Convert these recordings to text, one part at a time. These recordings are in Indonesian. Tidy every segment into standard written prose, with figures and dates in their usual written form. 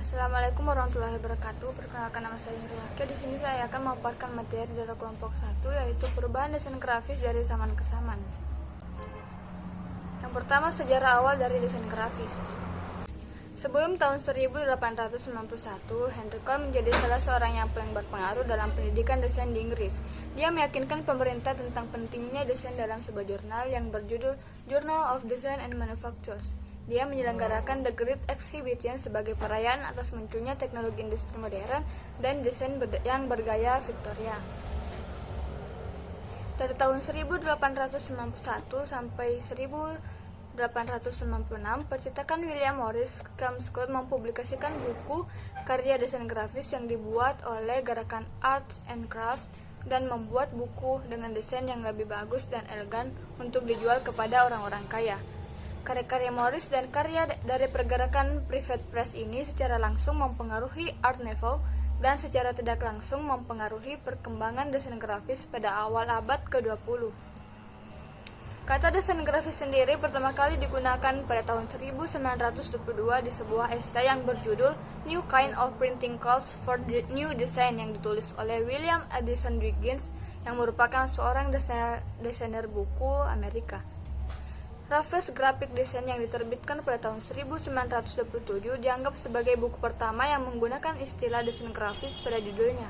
Assalamualaikum warahmatullahi wabarakatuh. Perkenalkan, nama saya Nurulake. Di sini saya akan memaparkan materi dari kelompok 1, yaitu perubahan desain grafis dari zaman ke zaman. Yang pertama, sejarah awal dari desain grafis. Sebelum tahun 1891, Henry Cole menjadi salah seorang yang paling berpengaruh dalam pendidikan desain di Inggris. Dia meyakinkan pemerintah tentang pentingnya desain dalam sebuah jurnal yang berjudul Journal of Design and Manufactures. Dia menyelenggarakan The Great Exhibition sebagai perayaan atas munculnya teknologi industri modern dan desain yang bergaya Victoria. Dari tahun 1891 sampai 1896, percetakan William Morris Kelmscott mempublikasikan buku karya desain grafis yang dibuat oleh Gerakan Arts and Crafts dan membuat buku dengan desain yang lebih bagus dan elegan untuk dijual kepada orang-orang kaya. Karya-karya Morris dan karya dari pergerakan Private Press ini secara langsung mempengaruhi Art Nouveau dan secara tidak langsung mempengaruhi perkembangan desain grafis pada awal abad ke-20. Kata desain grafis sendiri pertama kali digunakan pada tahun 1922 di sebuah esai yang berjudul New Kind of Printing Calls for the New Design yang ditulis oleh William Addison Wiggins yang merupakan seorang desainer buku Amerika. Raffles Graphic Design yang diterbitkan pada tahun 1927 dianggap sebagai buku pertama yang menggunakan istilah desain grafis pada judulnya.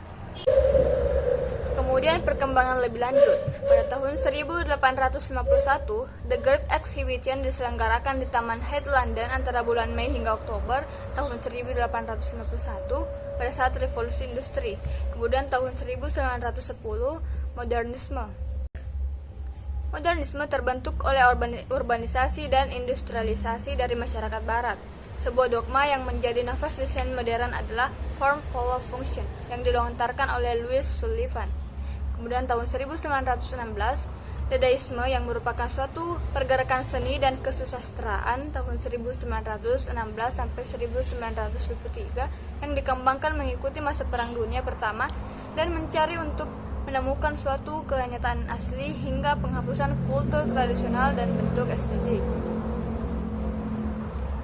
Kemudian perkembangan lebih lanjut. Pada tahun 1851, The Great Exhibition diselenggarakan di Taman Hyde, London antara bulan Mei hingga Oktober tahun 1851 pada saat revolusi industri. Kemudian tahun 1910, Modernisme terbentuk oleh urbanisasi dan industrialisasi dari masyarakat barat. Sebuah dogma yang menjadi nafas desain modern adalah form follow function yang dilontarkan oleh Louis Sullivan. Kemudian tahun 1916, Dadaisme yang merupakan suatu pergerakan seni dan kesusastraan tahun 1916 sampai 1923 yang dikembangkan mengikuti masa Perang Dunia Pertama dan mencari untuk menemukan suatu kenyataan asli hingga penghapusan kultur tradisional dan bentuk estetik.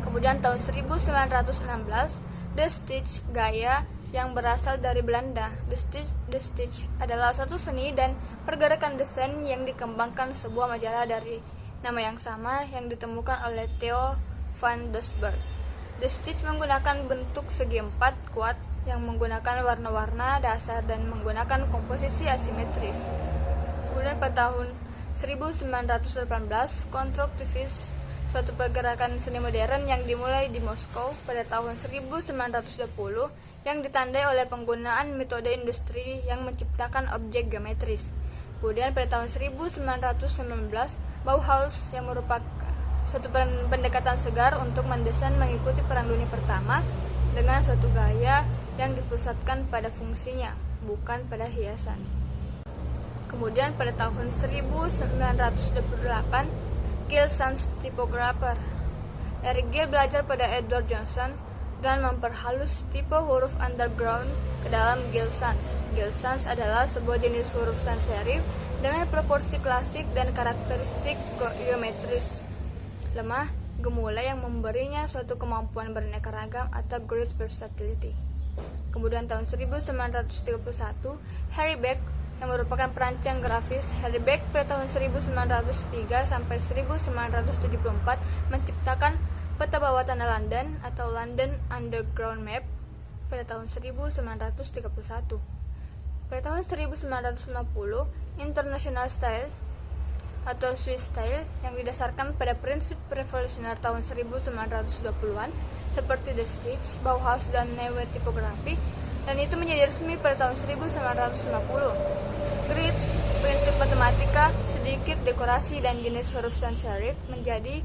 Kemudian tahun 1916, The Stitch gaya yang berasal dari Belanda. The Stitch adalah suatu seni dan pergerakan desain yang dikembangkan sebuah majalah dari nama yang sama yang ditemukan oleh Theo van Doesburg. The Stitch menggunakan bentuk segi empat kuat yang menggunakan warna-warna dasar dan menggunakan komposisi asimetris. Kemudian pada tahun 1918, Konstruktivisme, suatu pergerakan seni modern yang dimulai di Moskow pada tahun 1920 yang ditandai oleh penggunaan metode industri yang menciptakan objek geometris. Kemudian pada tahun 1919, Bauhaus yang merupakan suatu pendekatan segar untuk mendesain mengikuti Perang Dunia Pertama dengan suatu gaya yang dipusatkan pada fungsinya, bukan pada hiasan. Kemudian pada tahun 1928, Gill Sans typographer. Eric Gill belajar pada Edward Johnson dan memperhalus tipe huruf underground ke dalam Gill Sans. Gill Sans adalah sebuah jenis huruf sans serif dengan proporsi klasik dan karakteristik geometris lemah gemulai yang memberinya suatu kemampuan beraneka ragam atau great versatility. Kemudian tahun 1931, Harry Beck yang merupakan perancang grafis. Harry Beck pada tahun 1903 sampai 1974 menciptakan peta bawah tanah London atau London Underground Map pada tahun 1931. Pada tahun 1950, International Style atau Swiss Style yang didasarkan pada prinsip revolusioner tahun 1920-an seperti The Stitch, Bauhaus, dan Neue Typography, dan itu menjadi resmi pada tahun 1950. Grid, prinsip matematika, sedikit dekorasi, dan jenis huruf sans serif menjadi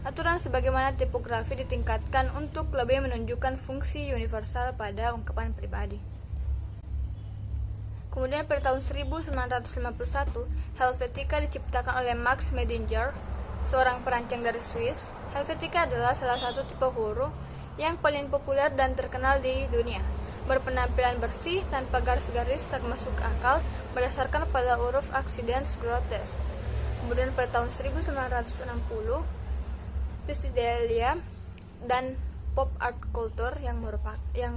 aturan sebagaimana tipografi ditingkatkan untuk lebih menunjukkan fungsi universal pada ungkapan pribadi. Kemudian pada tahun 1951, Helvetica diciptakan oleh Max Medinger, seorang perancang dari Swiss. Helvetica adalah salah satu tipe huruf yang paling populer dan terkenal di dunia. Berpenampilan bersih tanpa garis-garis termasuk akal berdasarkan pada huruf Accidents Grotesque. Kemudian pada tahun 1960, Pisidelia dan pop art culture yang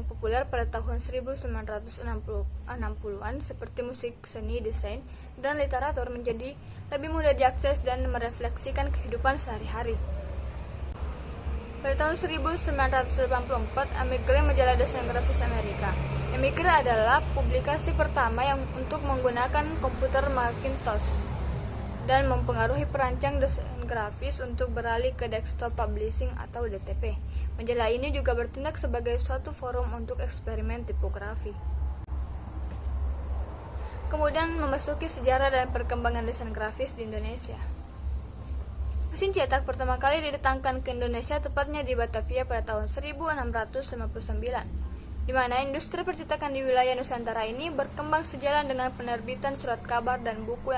populer pada tahun 1960-an seperti musik, seni, desain, dan literatur menjadi lebih mudah diakses dan merefleksikan kehidupan sehari-hari. Pada tahun 1984, Emigre, majalah desain grafis Amerika. Emigre adalah publikasi pertama yang untuk menggunakan komputer Macintosh dan mempengaruhi perancang desain grafis untuk beralih ke desktop publishing atau DTP. Majalah ini juga bertindak sebagai suatu forum untuk eksperimen tipografi. Kemudian memasuki sejarah dan perkembangan desain grafis di Indonesia. Mesin cetak pertama kali didatangkan ke Indonesia tepatnya di Batavia pada tahun 1659, di mana industri percetakan di wilayah Nusantara ini berkembang sejalan dengan penerbitan surat kabar dan buku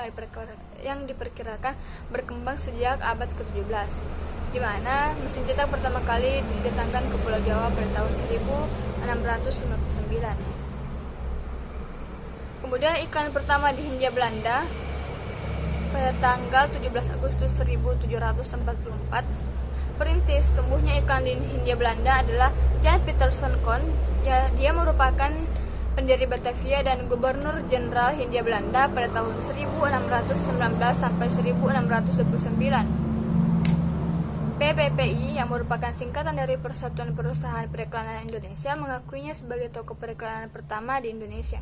yang diperkirakan berkembang sejak abad ke-17, di mana mesin cetak pertama kali didatangkan ke Pulau Jawa pada tahun 1659. Kemudian iklan pertama di Hindia Belanda pada tanggal 17 Agustus 1744. Perintis tumbuhnya iklan di Hindia Belanda adalah Jan Pieterszoon Koen. Dia merupakan pendiri Batavia dan Gubernur Jenderal Hindia Belanda pada tahun 1619 sampai 1629. PPPI, yang merupakan singkatan dari Persatuan Perusahaan Periklanan Indonesia, mengakuinya sebagai toko periklanan pertama di Indonesia.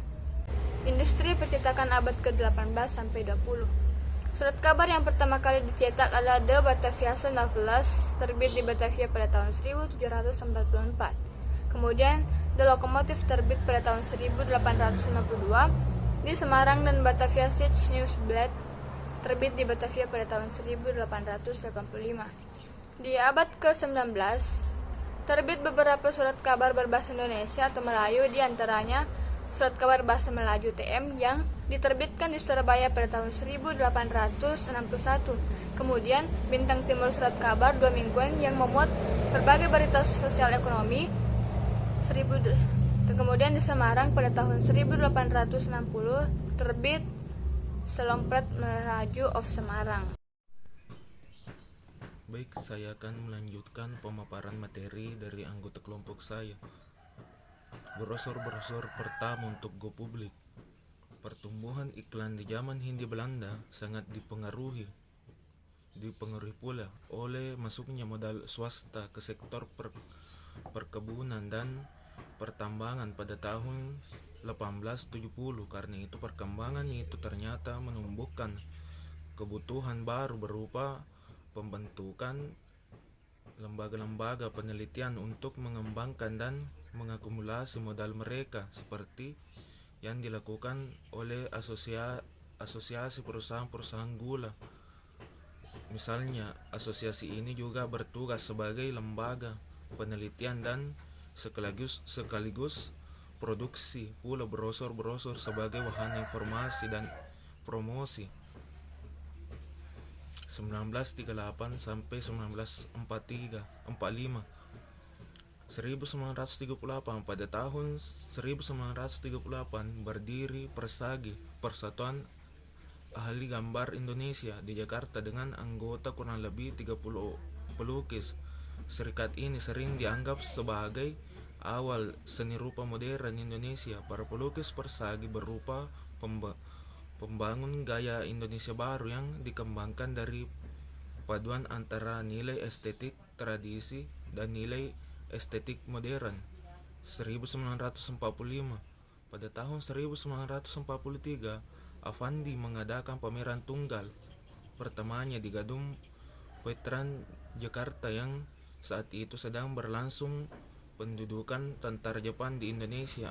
Industri percetakan abad ke-18 sampai 20. Surat kabar yang pertama kali dicetak adalah The Bataviaanse Novelas, terbit di Batavia pada tahun 1744. Kemudian The Locomotive terbit pada tahun 1852 di Semarang, dan Bataviaanse Nieuwsblad terbit di Batavia pada tahun 1885. Di abad ke-19, terbit beberapa surat kabar berbahasa Indonesia atau Melayu, di antaranya Surat Kabar Bahasa Melayu TM yang diterbitkan di Surabaya pada tahun 1861. Kemudian Bintang Timur Surat Kabar 2 mingguan yang memuat berbagai berita sosial ekonomi. Kemudian di Semarang pada tahun 1860 terbit Selompret Melaju of Semarang. Baik, saya akan melanjutkan pemaparan materi dari anggota kelompok saya. Brosur-brosur pertama untuk go publik. Pertumbuhan iklan di zaman Hindia Belanda sangat dipengaruhi pula oleh masuknya modal swasta ke sektor perkebunan dan pertambangan pada tahun 1870. Karena itu perkembangan itu ternyata menumbuhkan kebutuhan baru berupa pembentukan lembaga-lembaga penelitian untuk mengembangkan dan mengakumulasi modal mereka, seperti yang dilakukan oleh asosiasi perusahaan-perusahaan gula. Misalnya, asosiasi ini juga bertugas sebagai lembaga penelitian dan sekaligus produksi pula brosur-brosur sebagai wahana informasi dan promosi. 1938 sampai 1945. 1938. Pada tahun 1938 berdiri Persagi, Persatuan Ahli Gambar Indonesia, di Jakarta dengan anggota kurang lebih 30 pelukis. Serikat ini sering dianggap sebagai awal seni rupa modern Indonesia. Para pelukis Persagi berupa pembangun gaya Indonesia baru yang dikembangkan dari paduan antara nilai estetik tradisi dan nilai estetik modern. 1945. Pada tahun 1943, Avandi mengadakan pameran tunggal pertamanya di Gedung Veteran Jakarta, yang saat itu sedang berlangsung pendudukan tentara Jepang di Indonesia.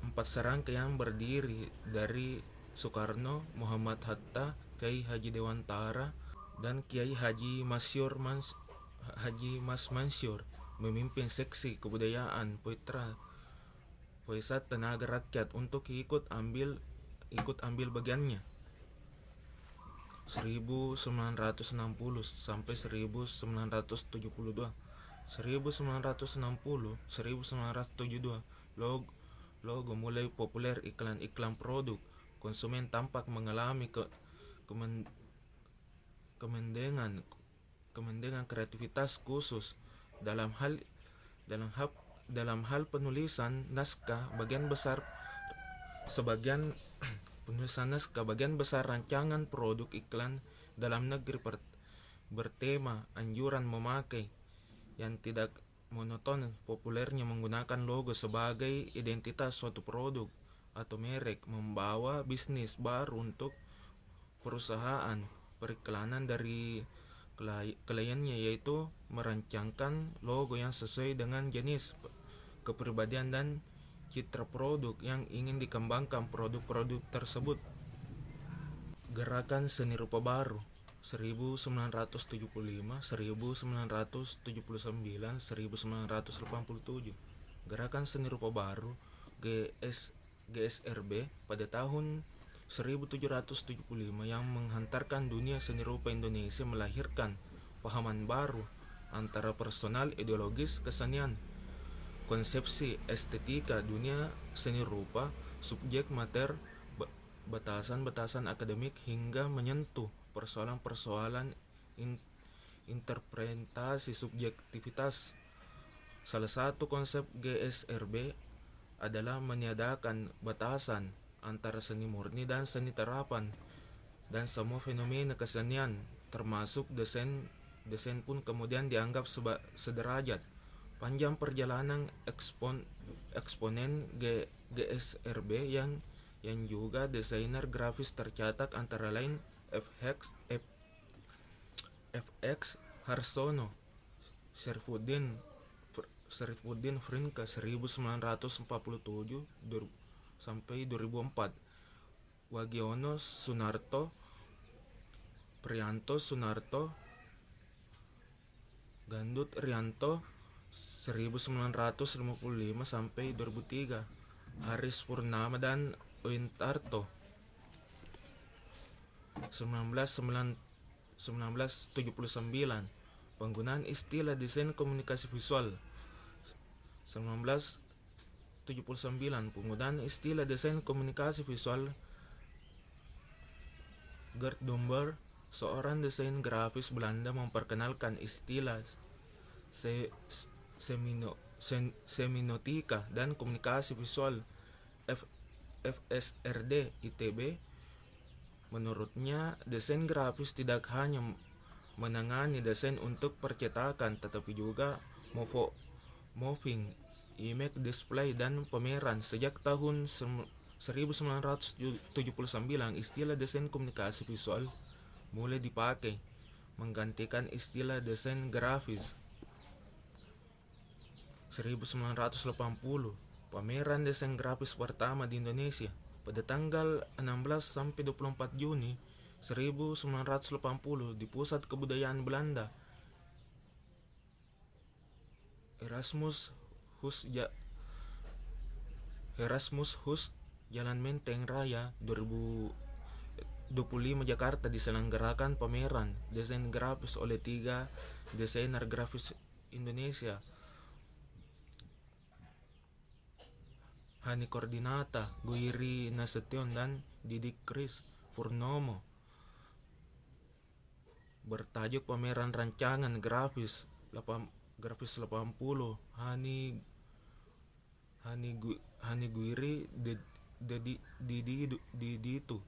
Empat serangkaian berdiri dari Soekarno, Muhammad Hatta, Kiai Haji Dewantara, dan Kiai Haji Mas Mansur memimpin seksi kebudayaan Poesat Tenaga Rakyat untuk ikut ambil bagiannya. 1960 sampai 1972. 1972 logo mulai populer. Iklan produk konsumen tampak mengalami kemendengan kreativitas khusus. Dalam hal dalam hal dalam hal penulisan naskah, bagian besar rancangan produk iklan dalam negeri bertema anjuran memakai yang tidak monoton. Populernya menggunakan logo sebagai identitas suatu produk atau merek membawa bisnis baru untuk perusahaan periklanan dari kliennya, yaitu merancangkan logo yang sesuai dengan jenis, kepribadian, dan citra produk yang ingin dikembangkan produk-produk tersebut. Gerakan seni rupa baru 1975, 1979, 1987. Gerakan seni rupa baru GSRB pada tahun 1775 yang menghantarkan dunia seni rupa Indonesia melahirkan pahaman baru antara personal ideologis kesenian, konsepsi estetika dunia seni rupa, subjek mater, batasan-batasan akademik, hingga menyentuh persoalan-persoalan interpretasi subjektivitas. Salah satu konsep GSRB adalah meniadakan batasan antara seni murni dan seni terapan, dan semua fenomena kesenian termasuk desain pun kemudian dianggap sederajat. Panjang perjalanan eksponen GSRB yang juga desainer grafis tercatat antara lain FX Harsono, Syarifuddin Frinka 1947 sampai 2004, Wagiono Sunarto, Prianto Sunarto, Gandut Rianto 1955 sampai 2003, Haris Purnama dan Ointarto 1979. Penggunaan istilah desain komunikasi visual 1979. Penggunaan istilah desain komunikasi visual. Gert Dumber, seorang desain grafis Belanda, memperkenalkan istilah semiotika dan komunikasi visual FSRD ITB. Menurutnya, desain grafis tidak hanya menangani desain untuk percetakan, tetapi juga moving image display dan pameran. Sejak tahun 1979, istilah desain komunikasi visual mulai dipakai menggantikan istilah desain grafis. 1980, pameran desain grafis pertama di Indonesia pada tanggal 16 sampai 24 Juni 1980 di Pusat Kebudayaan Belanda. Erasmus Hus, Jalan Menteng Raya 2025 Jakarta, diselenggarakan pameran desain grafis oleh 3 desainer grafis Indonesia, Hani Koordinata, Guiri Nasution, dan Didik Kris Purnomo. Bertajuk pameran rancangan grafis 80 Hani Guiri Diditu.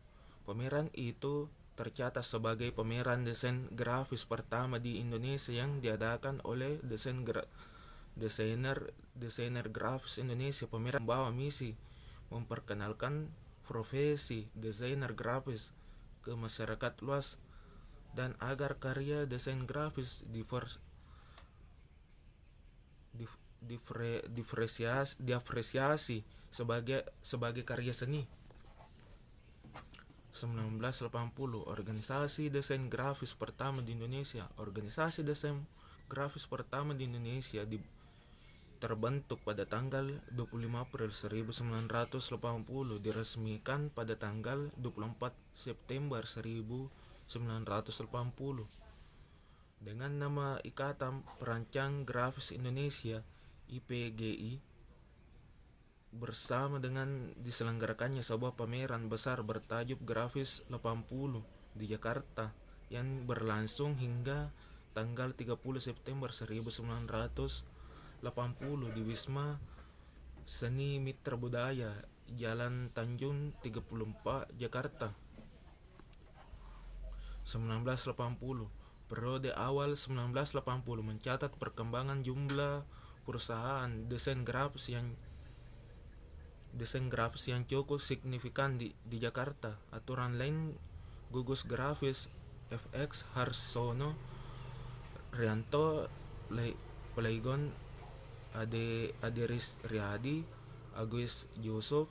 Pameran itu tercatat sebagai pameran desain grafis pertama di Indonesia yang diadakan oleh desainer grafis Indonesia. Pameran membawa misi memperkenalkan profesi desainer grafis ke masyarakat luas dan agar karya desain grafis diapresiasi sebagai karya seni. 1980, Organisasi Desain Grafis pertama di Indonesia. Organisasi desain grafis pertama di Indonesia terbentuk pada tanggal 25 April 1980, diresmikan pada tanggal 24 September 1980 dengan nama Ikatan Perancang Grafis Indonesia IPGI. Bersama dengan diselenggarakannya sebuah pameran besar bertajuk Grafis 80 di Jakarta yang berlangsung hingga tanggal 30 September 1980 di Wisma Seni Mitra Budaya, Jalan Tanjung 34, Jakarta. 1980. Periode awal 1980 mencatat perkembangan jumlah perusahaan desain grafis yang cukup signifikan di Jakarta. Aturan lain gugus grafis FX Harsono, Rianto Playgon, Aderis Riyadi, Agus Yusuf.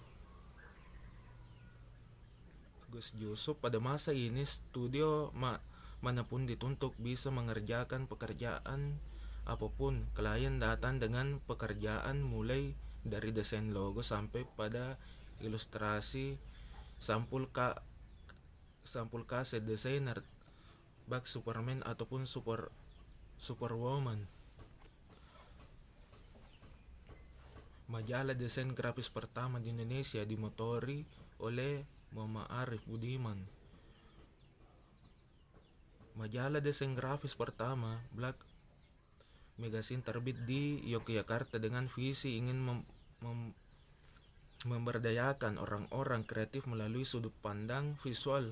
Pada masa ini studio manapun dituntut bisa mengerjakan pekerjaan apapun. Klien datang dengan pekerjaan mulai dari desain logo sampai pada ilustrasi sampul kaset desainer bak Superman ataupun Superwoman. Majalah desain grafis pertama di Indonesia dimotori oleh Muhammad Arif Budiman. Majalah desain grafis pertama, Black Magazine, terbit di Yogyakarta dengan visi ingin memberdayakan orang-orang kreatif melalui sudut pandang visual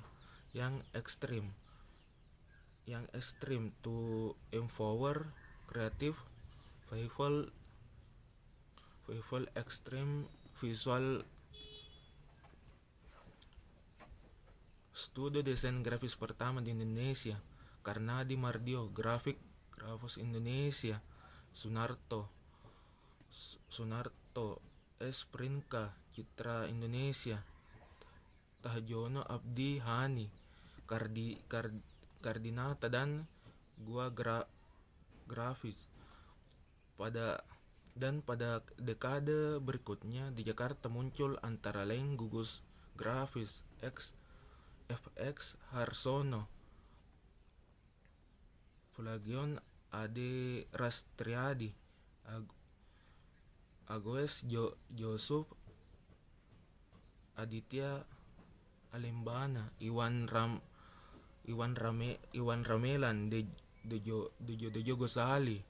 yang ekstrim to empower creative people. Extreme visual. Studio desain grafis pertama di Indonesia, Karnadi Mardio, Grafos Indonesia, Sunarto, S. Prinka, Citra Indonesia, Tahjono Abdi Hani, Kardinata dan Gua Grafis. Pada dekade berikutnya di Jakarta muncul antara lain gugus grafis FX Harsono, Pulagion Ade Rastriadi, Agus Yusuf, Aditya Alembana, Iwan Ramelan, Dejo Gosali,